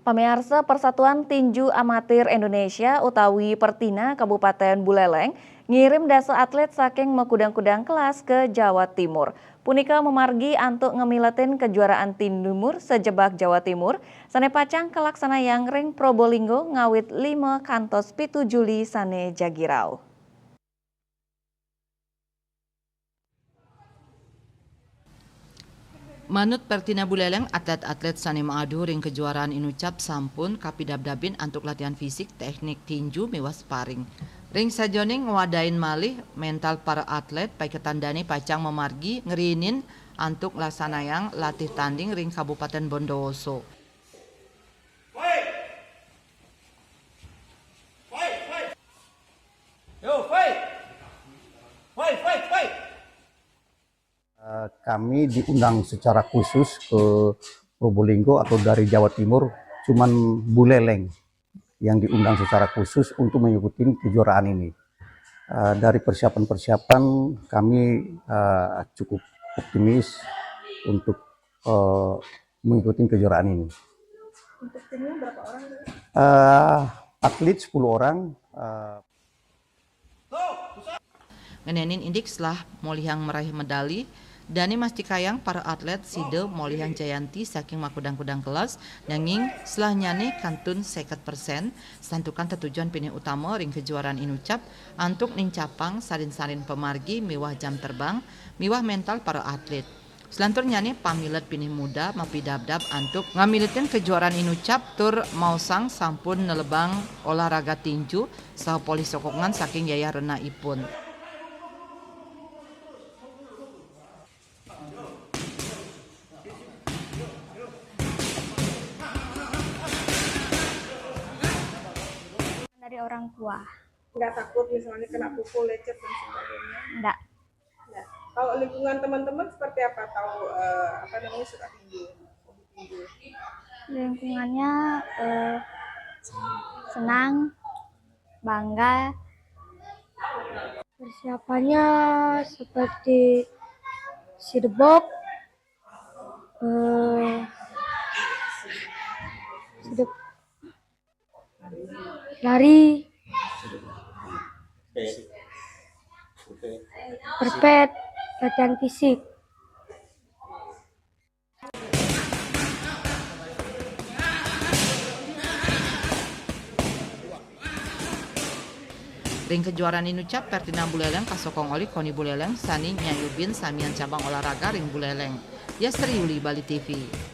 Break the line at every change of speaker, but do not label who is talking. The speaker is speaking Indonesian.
Pamirsa Persatuan Tinju Amatir Indonesia utawi Pertina Kabupaten Buleleng ngirim dasa atlet saking mekudang-kudang kelas ke Jawa Timur. Punika memargi antuk ngemiletin kejuaraan tinjumur sejebak Jawa Timur. Sane pacang kelaksana yang ring Probolinggo ngawit 5 kantos pitu Juli sane Jagirau.
Manut Pertina Buleleng, atlet-atlet sani maadu ring kejuaraan inucap sampun kapidab-dabin antuk latihan fisik, teknik tinju, miwas sparring. Ring sajoning ngwadain malih mental para atlet paiketandani pacang memargi ngerinin antuk laksanayang latih tanding ring Kabupaten Bondowoso.
Kami diundang secara khusus ke Probolinggo atau dari Jawa Timur, cuman Buleleng yang diundang secara khusus untuk mengikuti kejuaraan ini. Dari persiapan-persiapan kami cukup optimis untuk mengikuti kejuaraan ini.
Untuk timnya berapa orang?
Atlet 10 orang.
Ngenenin indik setelah molihang meraih medali, Dani mastikayang para atlet side molihang Jayanti saking makudang-kudang kelas, nanging setelah nyane kantun 50%, santukan tetujuan pinih utama ring kejuaraan inucap, antuk nincapang salin-salin pemargi, miwah jam terbang, miwah mental para atlet. Selantur nyane pamilet pinih muda mapidab-dab antuk ngamilitin kejuaraan inucap tur mausang sampun nelebang olahraga tinju saha poli sokongan saking yaya rena ipun.
Dari orang tua.
Nggak takut misalnya kena pukul, lecet dan sebagainya?
Enggak.
Nah, kalau lingkungan teman-teman seperti apa? Tahu suka tinju, hobi tinju?
Lingkungannya senang, bangga. Persiapannya seperti sidebok, lari, perpet, latihan fisik.
Ring kejuaraan inucap Pertina Buleleng kasokong oli Koni Buleleng, Sani Nyayubin Samian cabang olahraga ring Buleleng. Yastri Yuli, Bali TV.